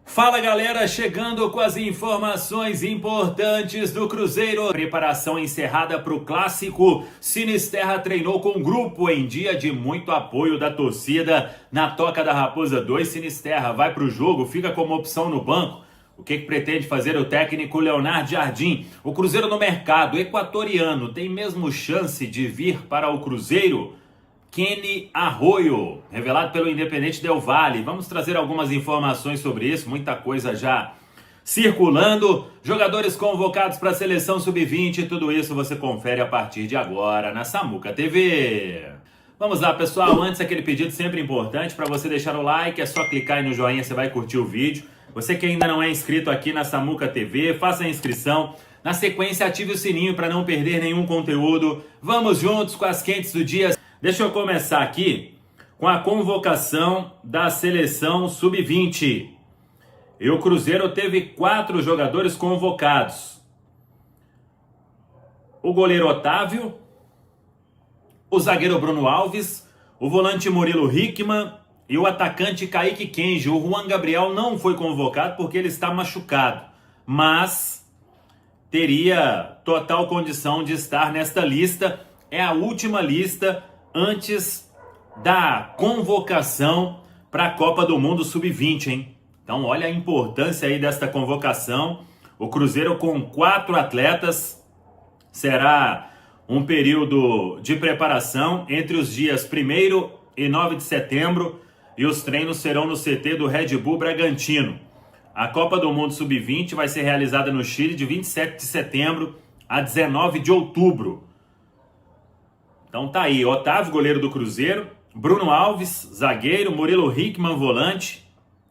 Fala galera, chegando com as informações importantes do Cruzeiro. Preparação encerrada para o clássico. Sinisterra treinou com o grupo em dia de muito apoio da torcida. Na Toca da Raposa 2, Sinisterra vai para o jogo, fica como opção no banco. O que pretende fazer o técnico Leonardo Jardim? O Cruzeiro no mercado equatoriano tem mesmo chance de vir para o Cruzeiro? Kenny Arroyo, revelado pelo Independente Del Valle. Vamos trazer algumas informações sobre isso, muita coisa já circulando. Jogadores convocados para a seleção sub-20, tudo isso você confere a partir de agora na Samuca TV. Vamos lá, pessoal, antes aquele pedido sempre importante para você deixar o like, é só clicar aí no joinha, você vai curtir o vídeo. Você que ainda não é inscrito aqui na Samuca TV, faça a inscrição. Na sequência, ative o sininho para não perder nenhum conteúdo. Vamos juntos com as quentes do dia. Deixa eu começar aqui com a convocação da seleção sub-20. E o Cruzeiro teve 4 jogadores convocados. O goleiro Otávio, o zagueiro Bruno Alves, o volante Murilo Hickman e o atacante Kaique Kenji. O Juan Gabriel não foi convocado porque ele está machucado, mas teria total condição de estar nesta lista. É a última lista antes da convocação para a Copa do Mundo Sub-20, hein? Então olha a importância aí desta convocação. O Cruzeiro com 4 atletas, será um período de preparação entre os dias 1º e 9 de setembro e os treinos serão no CT do Red Bull Bragantino. A Copa do Mundo Sub-20 vai ser realizada no Chile de 27 de setembro a 19 de outubro. Então tá aí, Otávio, goleiro do Cruzeiro, Bruno Alves, zagueiro, Murilo Hickman, volante,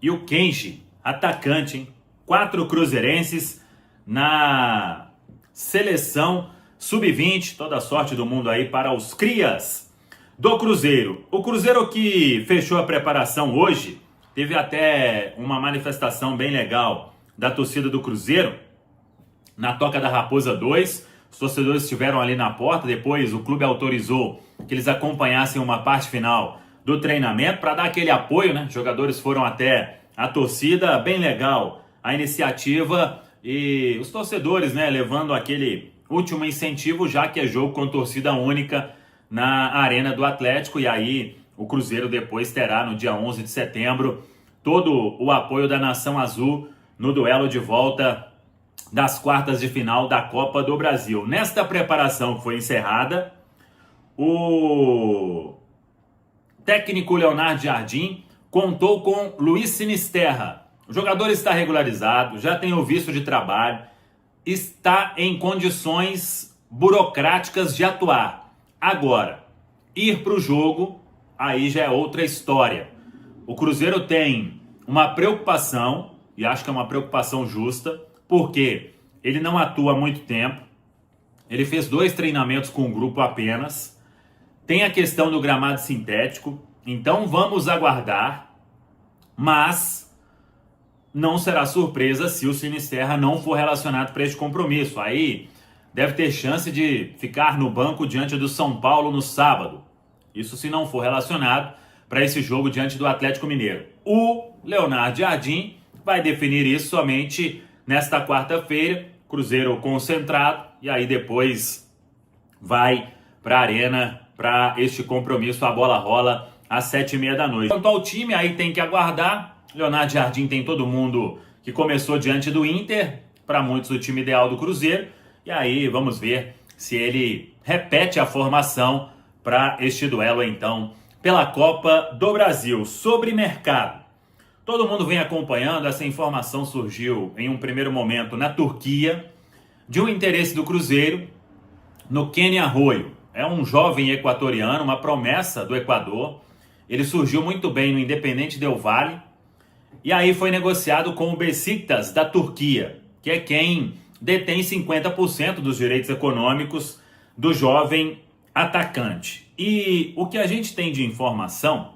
e o Kenji, atacante, hein? 4 cruzeirenses na seleção sub-20, toda a sorte do mundo aí para os crias do Cruzeiro. O Cruzeiro que fechou a preparação hoje, teve até uma manifestação bem legal da torcida do Cruzeiro, na Toca da Raposa 2, os torcedores estiveram ali na porta, depois o clube autorizou que eles acompanhassem uma parte final do treinamento para dar aquele apoio, né? Os jogadores foram até a torcida, bem legal a iniciativa e os torcedores, né, levando aquele último incentivo, já que é jogo com torcida única na Arena do Atlético, e aí o Cruzeiro depois terá no dia 11 de setembro todo o apoio da Nação Azul no duelo de volta das quartas de final da Copa do Brasil. Nesta preparação que foi encerrada, o técnico Leonardo Jardim contou com Luiz Sinisterra. O jogador está regularizado, já tem o visto de trabalho, está em condições burocráticas de atuar. Agora, ir para o jogo, aí já é outra história. O Cruzeiro tem uma preocupação, e acho que é uma preocupação justa, porque ele não atua há muito tempo, ele fez 2 treinamentos com o grupo apenas, tem a questão do gramado sintético, então vamos aguardar, mas não será surpresa se o Sinisterra não for relacionado para este compromisso. Aí deve ter chance de ficar no banco diante do São Paulo no sábado, isso se não for relacionado para esse jogo diante do Atlético Mineiro. O Leonardo Jardim vai definir isso somente nesta quarta-feira, Cruzeiro concentrado, e aí depois vai para a Arena para este compromisso. A bola rola às 7h30 da noite. Quanto ao time, aí tem que aguardar. Leonardo Jardim tem todo mundo que começou diante do Inter, para muitos o time ideal do Cruzeiro, e aí vamos ver se ele repete a formação para este duelo então pela Copa do Brasil. Sobre mercado, todo mundo vem acompanhando, essa informação surgiu em um primeiro momento na Turquia, de um interesse do Cruzeiro no Kenny Arroyo. É um jovem equatoriano, uma promessa do Equador. Ele surgiu muito bem no Independente Del Valle e aí foi negociado com o Besiktas da Turquia, que é quem detém 50% dos direitos econômicos do jovem atacante. E o que a gente tem de informação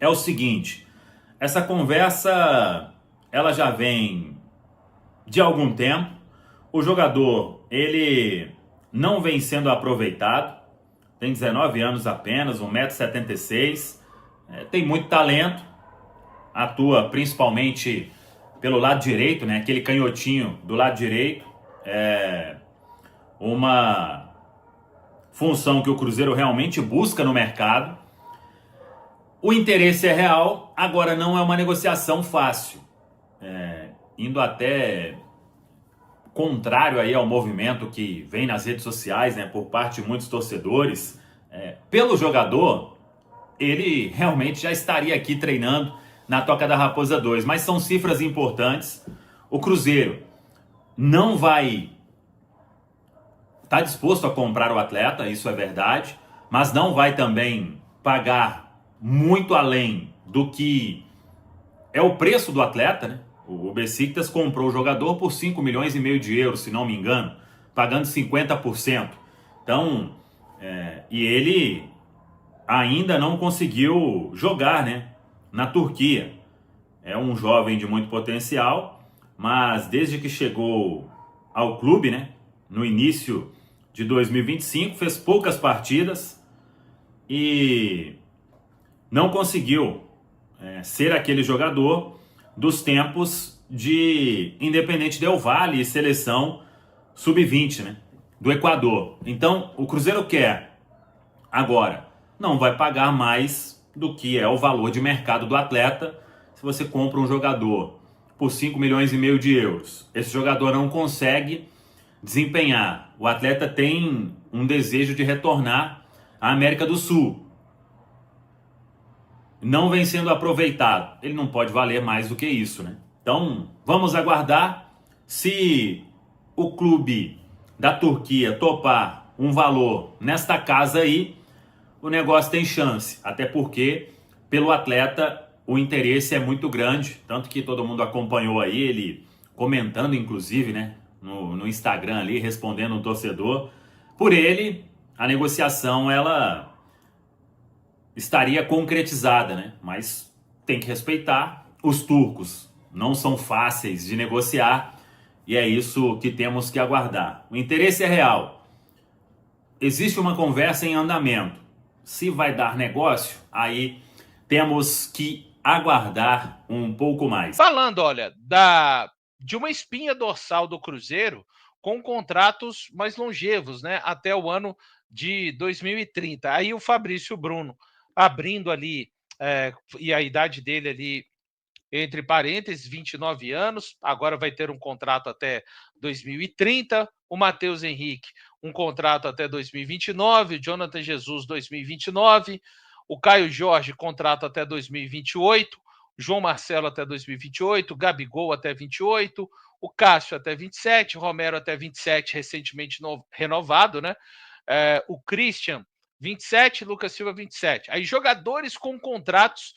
é o seguinte: essa conversa, ela já vem de algum tempo. O jogador, ele não vem sendo aproveitado. Tem 19 anos apenas, 1,76 m. Tem muito talento. Atua principalmente pelo lado direito, né? Aquele canhotinho do lado direito. É uma função que o Cruzeiro realmente busca no mercado. O interesse é real, agora não é uma negociação fácil. Indo até contrário aí ao movimento que vem nas redes sociais, né, por parte de muitos torcedores, pelo jogador, ele realmente já estaria aqui treinando na Toca da Raposa 2, mas são cifras importantes. O Cruzeiro não vai estar disposto a comprar o atleta, isso é verdade, mas não vai também pagar muito além do que é o preço do atleta, né? O Besiktas comprou o jogador por 5 milhões e meio de euros, se não me engano, pagando 50%. Então, e ele ainda não conseguiu jogar, né, na Turquia. É um jovem de muito potencial, mas desde que chegou ao clube, né, no início de 2025, fez poucas partidas e não conseguiu ser aquele jogador dos tempos de Independente Del Valle e seleção sub-20, né, do Equador. Então, o Cruzeiro quer agora, não vai pagar mais do que é o valor de mercado do atleta. Se você compra um jogador por 5 milhões e meio de euros, esse jogador não consegue desempenhar, o atleta tem um desejo de retornar à América do Sul, não vem sendo aproveitado, ele não pode valer mais do que isso, né? Então, vamos aguardar. Se o clube da Turquia topar um valor nesta casa aí, o negócio tem chance, até porque pelo atleta o interesse é muito grande, tanto que todo mundo acompanhou aí, ele comentando inclusive, né, no Instagram ali, respondendo um torcedor. Por ele, a negociação ela estaria concretizada, né? Mas tem que respeitar. Os turcos não são fáceis de negociar e é isso que temos que aguardar. O interesse é real. Existe uma conversa em andamento. Se vai dar negócio, aí temos que aguardar um pouco mais. Falando, olha, de uma espinha dorsal do Cruzeiro com contratos mais longevos, né? Até o ano de 2030. Aí o Fabrício Bruno abrindo ali, e a idade dele ali, entre parênteses, 29 anos, agora vai ter um contrato até 2030. O Matheus Henrique, um contrato até 2029. O Jonathan Jesus, 2029. O Caio Jorge, contrato até 2028. João Marcelo até 2028. Gabigol até 28. O Cássio até 27. Romero até 27, recentemente renovado, né? O Christian, 27. Lucas Silva, 27. Aí jogadores com contratos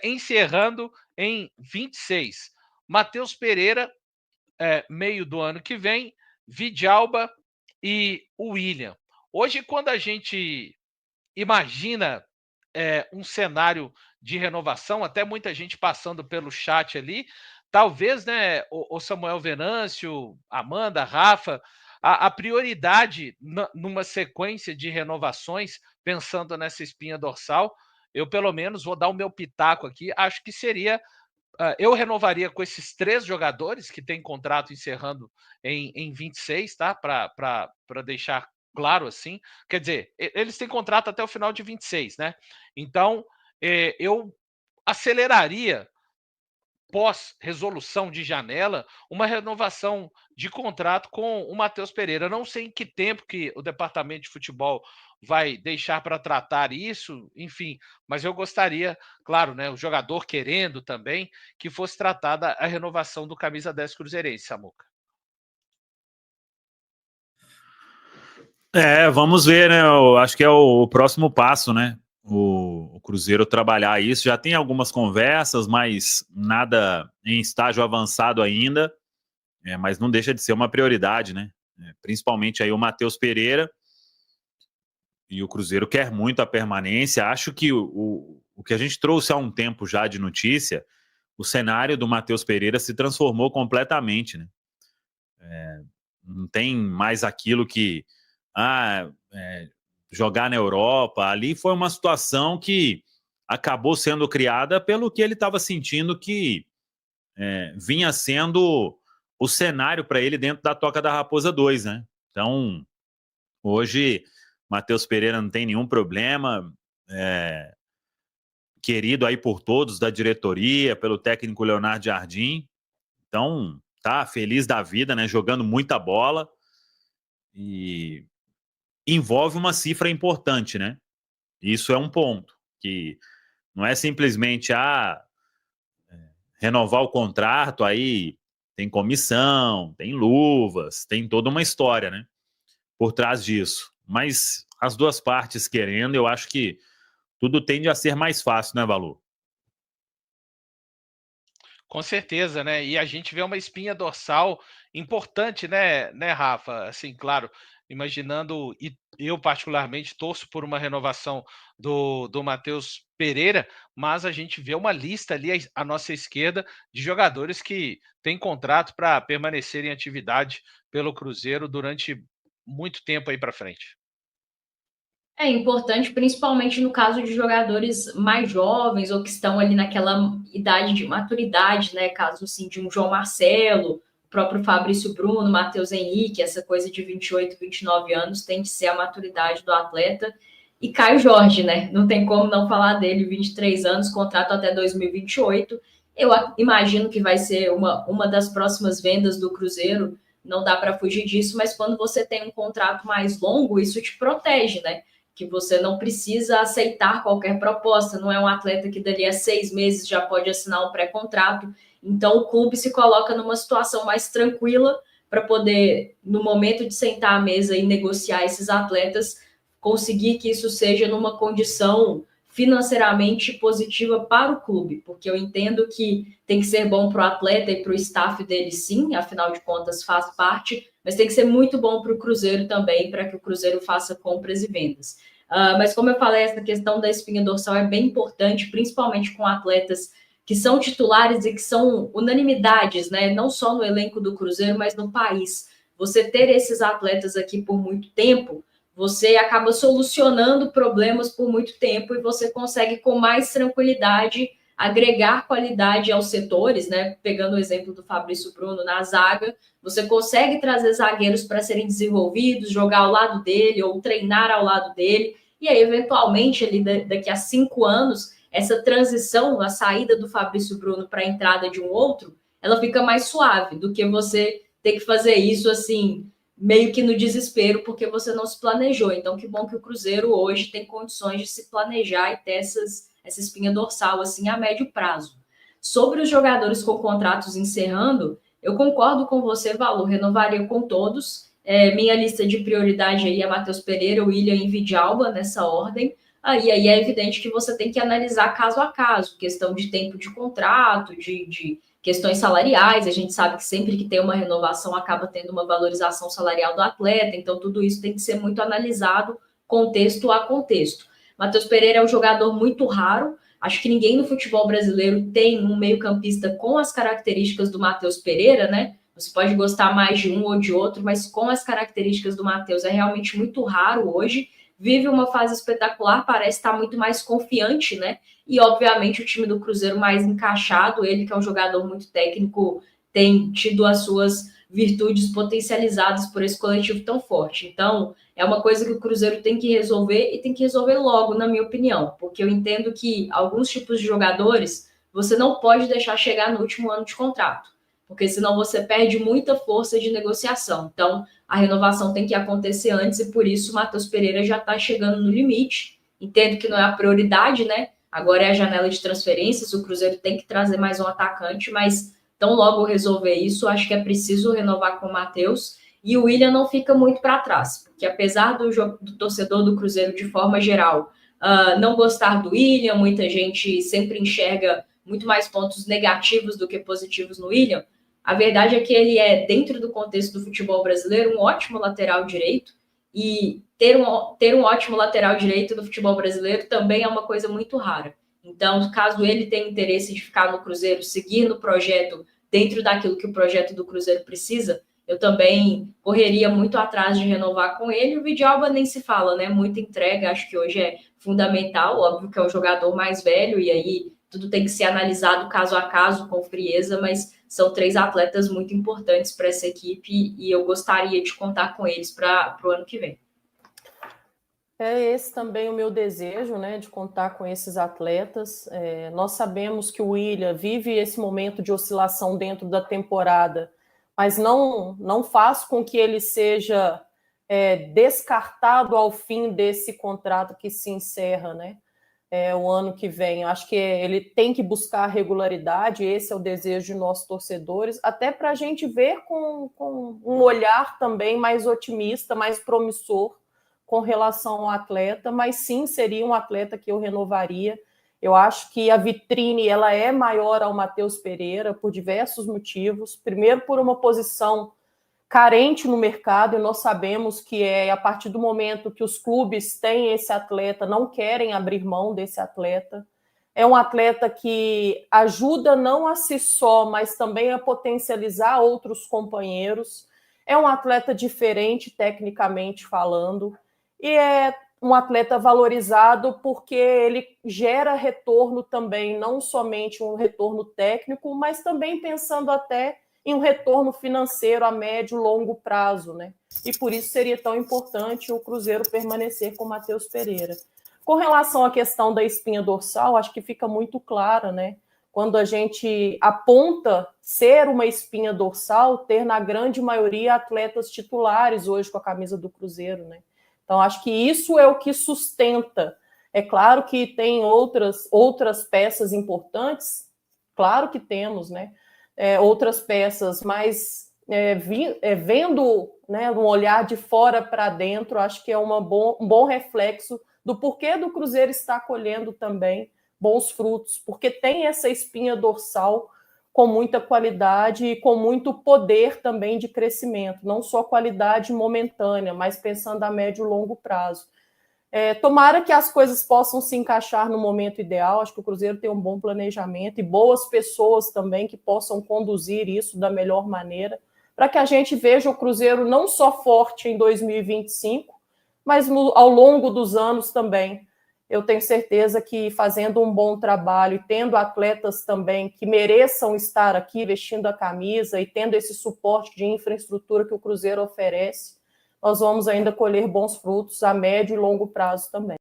encerrando em 26. Matheus Pereira, meio do ano que vem, Vidalba e o William. Hoje, quando a gente imagina um cenário de renovação, até muita gente passando pelo chat ali, talvez, né, o Samuel Venâncio, Amanda, Rafa, a prioridade numa sequência de renovações, pensando nessa espinha dorsal, eu pelo menos vou dar o meu pitaco aqui, acho que seria eu renovaria com esses 3 jogadores que têm contrato encerrando em 26, tá? Para deixar claro assim. Quer dizer, eles têm contrato até o final de 26, né? Então, eu aceleraria, pós-resolução de janela, uma renovação de contrato com o Matheus Pereira. Não sei em que tempo que o departamento de futebol vai deixar para tratar isso, enfim, mas eu gostaria, claro, né, o jogador querendo também, que fosse tratada a renovação do camisa 10 cruzeirense, Samuca. Vamos ver, né? Eu acho que é o próximo passo, né? O Cruzeiro trabalhar isso. Já tem algumas conversas, mas nada em estágio avançado ainda. Mas não deixa de ser uma prioridade, né? Principalmente aí o Matheus Pereira. E o Cruzeiro quer muito a permanência. Acho que o que a gente trouxe há um tempo já de notícia, o cenário do Matheus Pereira se transformou completamente, né? Não tem mais aquilo que jogar na Europa. Ali foi uma situação que acabou sendo criada pelo que ele estava sentindo que vinha sendo o cenário para ele dentro da Toca da Raposa 2, né? Então, hoje, Matheus Pereira não tem nenhum problema, querido aí por todos da diretoria, pelo técnico Leonardo Jardim. Então, tá feliz da vida, né? Jogando muita bola e envolve uma cifra importante, né? Isso é um ponto, que não é simplesmente renovar o contrato, aí tem comissão, tem luvas, tem toda uma história, né? Por trás disso. Mas as duas partes querendo, eu acho que tudo tende a ser mais fácil, né, Valu? Com certeza, né? E a gente vê uma espinha dorsal importante, né, Rafa? Assim, claro, imaginando, e eu particularmente torço por uma renovação do Matheus Pereira, mas a gente vê uma lista ali à nossa esquerda de jogadores que têm contrato para permanecer em atividade pelo Cruzeiro durante muito tempo aí para frente. É importante, principalmente no caso de jogadores mais jovens ou que estão ali naquela idade de maturidade, né? Caso assim de um João Marcelo, o próprio Fabrício Bruno, Matheus Henrique, essa coisa de 28, 29 anos tem que ser a maturidade do atleta. E Caio Jorge, né? Não tem como não falar dele, 23 anos, contrato até 2028. Eu imagino que vai ser uma das próximas vendas do Cruzeiro, não dá para fugir disso, mas quando você tem um contrato mais longo, isso te protege, né? Que você não precisa aceitar qualquer proposta, não é um atleta que dali a 6 meses já pode assinar um pré-contrato, então o clube se coloca numa situação mais tranquila para poder, no momento de sentar à mesa e negociar esses atletas, conseguir que isso seja numa condição financeiramente positiva para o clube, porque eu entendo que tem que ser bom para o atleta e para o staff dele, sim, afinal de contas faz parte, mas tem que ser muito bom para o Cruzeiro também, para que o Cruzeiro faça compras e vendas. Mas como eu falei, essa questão da espinha dorsal é bem importante, principalmente com atletas que são titulares e que são unanimidades, né? Não só no elenco do Cruzeiro, mas no país. Você ter esses atletas aqui por muito tempo, você acaba solucionando problemas por muito tempo e você consegue com mais tranquilidade agregar qualidade aos setores, né? Pegando o exemplo do Fabrício Bruno na zaga, você consegue trazer zagueiros para serem desenvolvidos, jogar ao lado dele ou treinar ao lado dele, e aí, eventualmente, ali daqui a 5 anos, essa transição, a saída do Fabrício Bruno para a entrada de um outro, ela fica mais suave do que você ter que fazer isso assim, meio que no desespero, porque você não se planejou. Então, que bom que o Cruzeiro hoje tem condições de se planejar e ter essa espinha dorsal assim a médio prazo. Sobre os jogadores com contratos encerrando, eu concordo com você, Valu, renovaria com todos. Minha lista de prioridade aí é Matheus Pereira, William e Vidalba, nessa ordem. Aí é evidente que você tem que analisar caso a caso, questão de tempo de contrato, de questões salariais. A gente sabe que sempre que tem uma renovação acaba tendo uma valorização salarial do atleta, então tudo isso tem que ser muito analisado contexto a contexto. Matheus Pereira é um jogador muito raro. Acho que ninguém no futebol brasileiro tem um meio-campista com as características do Matheus Pereira, né? Você pode gostar mais de um ou de outro, mas com as características do Matheus é realmente muito raro hoje. Vive uma fase espetacular, parece estar muito mais confiante, né? E, obviamente, o time do Cruzeiro mais encaixado, ele que é um jogador muito técnico, tem tido as suas virtudes potencializadas por esse coletivo tão forte. Então, é uma coisa que o Cruzeiro tem que resolver e tem que resolver logo, na minha opinião, porque eu entendo que alguns tipos de jogadores você não pode deixar chegar no último ano de contrato, porque senão você perde muita força de negociação. Então, a renovação tem que acontecer antes e por isso o Matheus Pereira já está chegando no limite. Entendo que não é a prioridade, né? Agora é a janela de transferências, o Cruzeiro tem que trazer mais um atacante, mas tão logo resolver isso, acho que é preciso renovar com o Matheus. E o William não fica muito para trás, porque apesar do torcedor do Cruzeiro, de forma geral, não gostar do William, muita gente sempre enxerga muito mais pontos negativos do que positivos no William. A verdade é que ele é, dentro do contexto do futebol brasileiro, um ótimo lateral direito, e ter um ótimo lateral direito no futebol brasileiro também é uma coisa muito rara. Então, caso ele tenha interesse de ficar no Cruzeiro, seguir no projeto, dentro daquilo que o projeto do Cruzeiro precisa, eu também correria muito atrás de renovar com ele. O Vidalba nem se fala, né? Muita entrega, acho que hoje é fundamental. Óbvio que é um jogador mais velho e aí tudo tem que ser analisado caso a caso, com frieza, mas são 3 atletas muito importantes para essa equipe e eu gostaria de contar com eles para o ano que vem. É esse também o meu desejo, né, de contar com esses atletas. Nós sabemos que o William vive esse momento de oscilação dentro da temporada, mas não faz com que ele seja descartado ao fim desse contrato que se encerra, né? O ano que vem. Acho que ele tem que buscar regularidade, esse é o desejo de nossos torcedores, até para a gente ver com um olhar também mais otimista, mais promissor com relação ao atleta, mas sim, seria um atleta que eu renovaria. Eu acho que a vitrine ela é maior ao Matheus Pereira por diversos motivos. Primeiro, por uma posição carente no mercado, e nós sabemos que a partir do momento que os clubes têm esse atleta, não querem abrir mão desse atleta. É um atleta que ajuda não a si só, mas também a potencializar outros companheiros. É um atleta diferente, tecnicamente falando, e é um atleta valorizado porque ele gera retorno também, não somente um retorno técnico, mas também pensando até em um retorno financeiro a médio e longo prazo, né? E por isso seria tão importante o Cruzeiro permanecer com o Matheus Pereira. Com relação à questão da espinha dorsal, acho que fica muito clara, né? Quando a gente aponta ser uma espinha dorsal, ter na grande maioria atletas titulares hoje com a camisa do Cruzeiro, né? Então, acho que isso é o que sustenta. É claro que tem outras peças importantes, claro que temos, né? Outras peças, mas vendo, né, um olhar de fora para dentro, acho que é um bom reflexo do porquê do Cruzeiro estar colhendo também bons frutos, porque tem essa espinha dorsal com muita qualidade e com muito poder também de crescimento, não só qualidade momentânea, mas pensando a médio e longo prazo. Tomara que as coisas possam se encaixar no momento ideal. Acho que o Cruzeiro tem um bom planejamento e boas pessoas também que possam conduzir isso da melhor maneira, para que a gente veja o Cruzeiro não só forte em 2025, mas ao longo dos anos também. Eu tenho certeza que fazendo um bom trabalho e tendo atletas também que mereçam estar aqui vestindo a camisa e tendo esse suporte de infraestrutura que o Cruzeiro oferece, nós vamos ainda colher bons frutos a médio e longo prazo também.